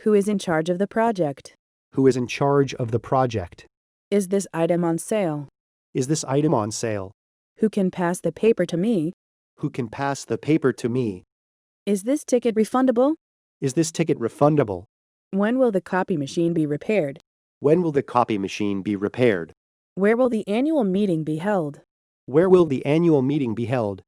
Who is in charge of the project? Who is in charge of the project? Is this item on sale? Is this item on sale? Who can pass the paper to me? Who can pass the paper to me? Is this ticket refundable? Is this ticket refundable? When will the copy machine be repaired? When will the copy machine be repaired? Where will the annual meeting be held? Where will the annual meeting be held?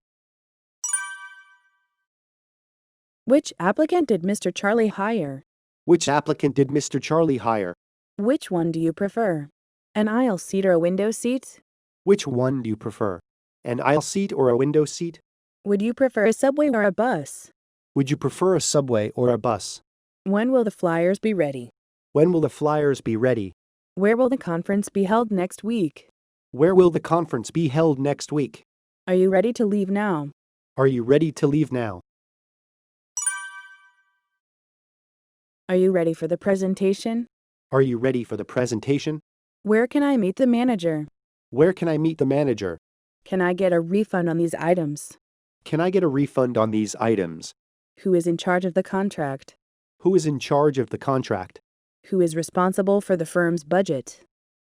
Which applicant did Mr. Charlie hire? Which applicant did Mr. Charlie hire? Which one do you prefer? An aisle seat or a window seat? Which one do you prefer? An aisle seat or a window seat? Would you prefer a subway or a bus? Would you prefer a subway or a bus? When will the flyers be ready? When will the flyers be ready? Where will the conference be held next week? Where will the conference be held next week? Are you ready to leave now? Are you ready to leave now? Are you ready for the presentation? Are you ready for the presentation? Where can I meet the manager? Where can I meet the manager? Can I get a refund on these items? Can I get a refund on these items? Who is in charge of the contract? Who is in charge of the contract? Who is responsible for the firm's budget?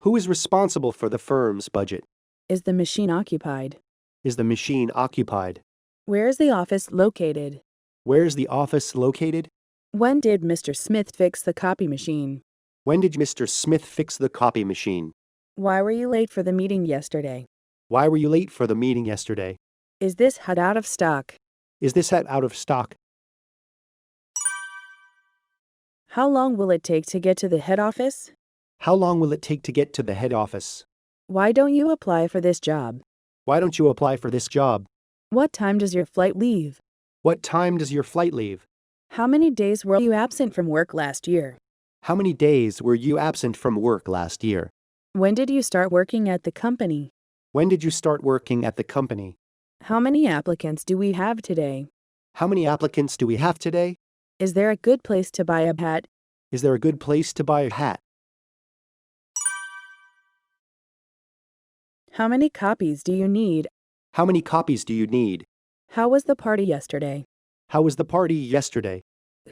Who is responsible for the firm's budget? Is the machine occupied? Is the machine occupied? Where is the office located? Where is the office located? When did Mr. Smith fix the copy machine? When did Mr. Smith fix the copy machine? Why were you late for the meeting yesterday? Why were you late for the meeting yesterday? Is this hat out of stock? Is this hat out of stock? How long will it take to get to the head office? How long will it take to get to the head office? Why don't you apply for this job? Why don't you apply for this job? What time does your flight leave? What time does your flight leave? How many days were you absent from work last year? How many days were you absent from work last year? When did you start working at the company? When did you start working at the company? How many applicants do we have today? How many applicants do we have today? Is there a good place to buy a hat? Is there a good place to buy a hat? How many copies do you need? How many copies do you need? How was the party yesterday? How was the party yesterday?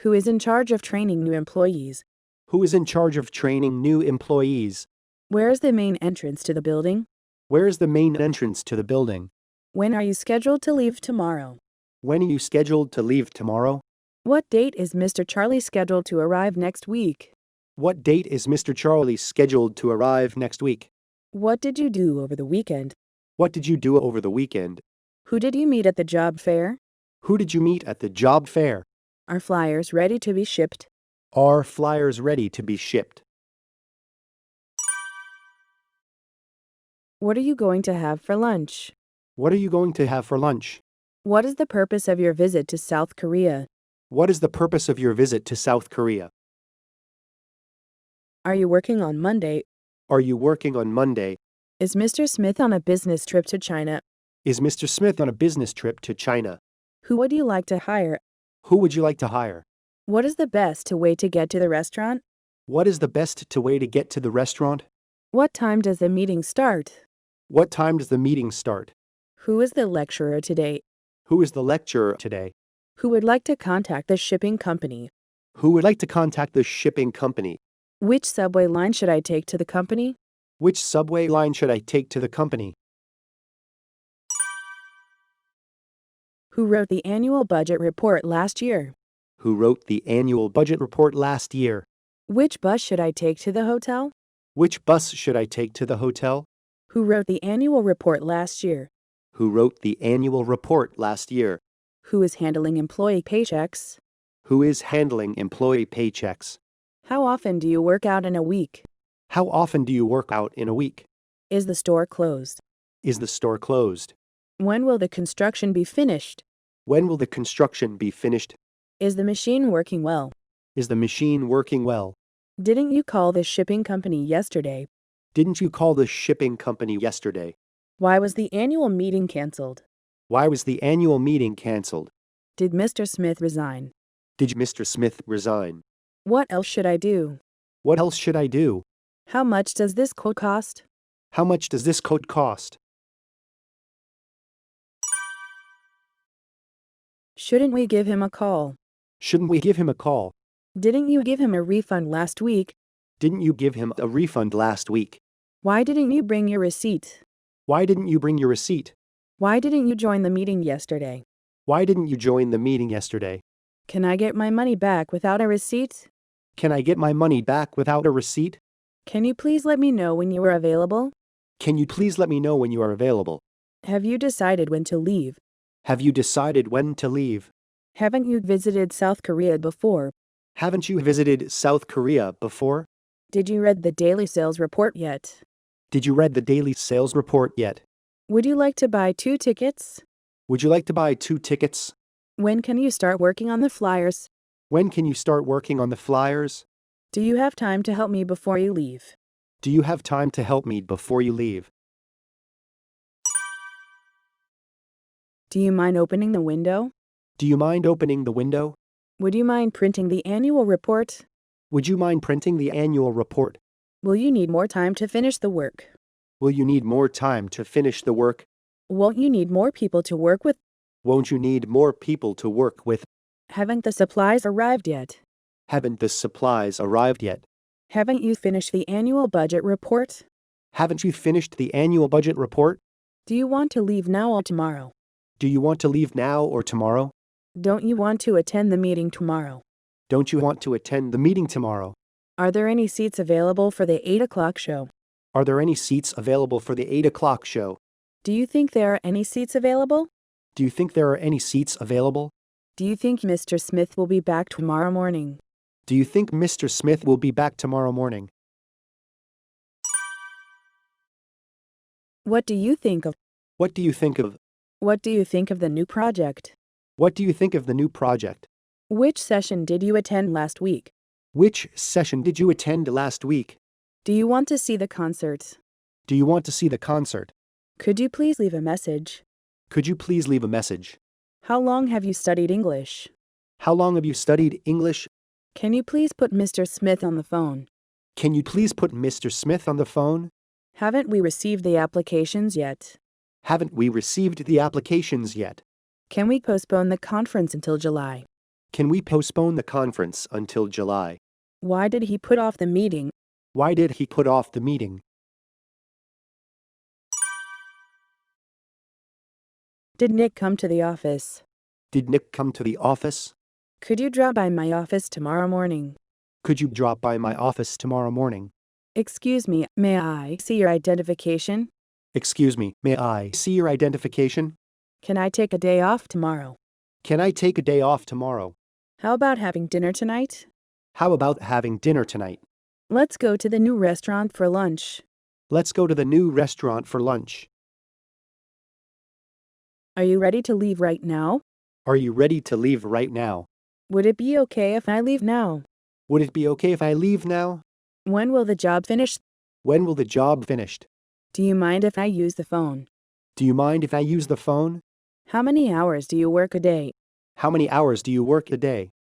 Who is in charge of training new employees? Who is in charge of training new employees? Where is the main entrance to the building? Where is the main entrance to the building? When are you scheduled to leave tomorrow? When are you scheduled to leave tomorrow? What date is Mr. Charlie scheduled to arrive next week? What date is Mr. Charlie scheduled to arrive next week? What did you do over the weekend? What did you do over the weekend? Who did you meet at the job fair? Who did you meet at the job fair? Are flyers ready to be shipped? Are flyers ready to be shipped? What are you going to have for lunch? What are you going to have for lunch? What is the purpose of your visit to South Korea? What is the purpose of your visit to South Korea? Are you working on Monday? Are you working on Monday? Is Mr. Smith on a business trip to China? Is Mr. Smith on a business trip to China? Who would you like to hire? Who would you like to hire? What is the best way to get to the restaurant? What is the best way to get to the restaurant? What time does the meeting start? What time does the meeting start? Who is the lecturer today? Who is the lecturer today? Who would like to contact the shipping company? Who would like to contact the shipping company? Which subway line should I take to the company? Which subway line should I take to the company? Who wrote the annual budget report last year? Who wrote the annual budget report last year? Which bus should I take to the hotel? Which bus should I take to the hotel? Who wrote the annual report last year? Who wrote the annual report last year? Who is handling employee paychecks? Who is handling employee paychecks? How often do you work out in a week? How often do you work out in a week? Is the store closed? Is the store closed? When will the construction be finished? When will the construction be finished? Is the machine working well? Is the machine working well? Didn't you call the shipping company yesterday? Didn't you call the shipping company yesterday? Why was the annual meeting canceled? Why was the annual meeting canceled? Did Mr. Smith resign? Did Mr. Smith resign? What else should I do? What else should I do? How much does this coat cost? How much does this coat cost? Shouldn't we give him a call? Shouldn't we give him a call? Didn't you give him a refund last week? Didn't you give him a refund last week? Why didn't you bring your receipt? Why didn't you bring your receipt? Why didn't you join the meeting yesterday? Why didn't you join the meeting yesterday? Can I get my money back without a receipt? Can I get my money back without a receipt? Can you please let me know when you are available? Can you please let me know when you are available? Have you decided when to leave? Have you decided when to leave? Haven't you visited South Korea before? Haven't you visited South Korea before? Did you read the daily sales report yet? Did you read the daily sales report yet? Would you like to buy 2 tickets? Would you like to buy 2 tickets? When can you start working on the flyers? When can you start working on the flyers? Do you have time to help me before you leave? Do you have time to help me before you leave? Do you mind opening the window? Do you mind opening the window? Would you mind printing the annual report? Would you mind printing the annual report? Will you need more time to finish the work? Will you need more time to finish the work? Won't you need more people to work with? Won't you need more people to work with? Haven't the supplies arrived yet? Haven't the supplies arrived yet? Haven't you finished the annual budget report? Haven't you finished the annual budget report? Do you want to leave now or tomorrow? Do you want to leave now or tomorrow? Don't you want to attend the meeting tomorrow? Don't you want to attend the meeting tomorrow? Are there any seats available for the 8 o'clock show? Are there any seats available for the 8 o'clock show? Do you think there are any seats available? Do you think there are any seats available? Do you think Mr. Smith will be back tomorrow morning? Do you think Mr. Smith will be back tomorrow morning? What do you think of? What do you think of? What do you think of the new project? What do you think of the new project? Which session did you attend last week? Which session did you attend last week? Do you want to see the concert? Do you want to see the concert? Could you please leave a message? Could you please leave a message? How long have you studied English? How long have you studied English? Can you please put Mr. Smith on the phone? Can you please put Mr. Smith on the phone? Haven't we received the applications yet? Haven't we received the applications yet? Can we postpone the conference until July? Can we postpone the conference until July? Why did he put off the meeting? Why did he put off the meeting? Did Nick come to the office? Did Nick come to the office? Could you drop by my office tomorrow morning? Could you drop by my office tomorrow morning? Excuse me, may I see your identification? Excuse me, may I see your identification? Can I take a day off tomorrow? Can I take a day off tomorrow? How about having dinner tonight? How about having dinner tonight? Let's go to the new restaurant for lunch. Let's go to the new restaurant for lunch. Are you ready to leave right now? Are you ready to leave right now? Would it be okay if I leave now? Would it be okay if I leave now? When will the job finish? When will the job finished? Do you mind if I use the phone? Do you mind if I use the phone? How many hours do you work a day? How many hours do you work a day?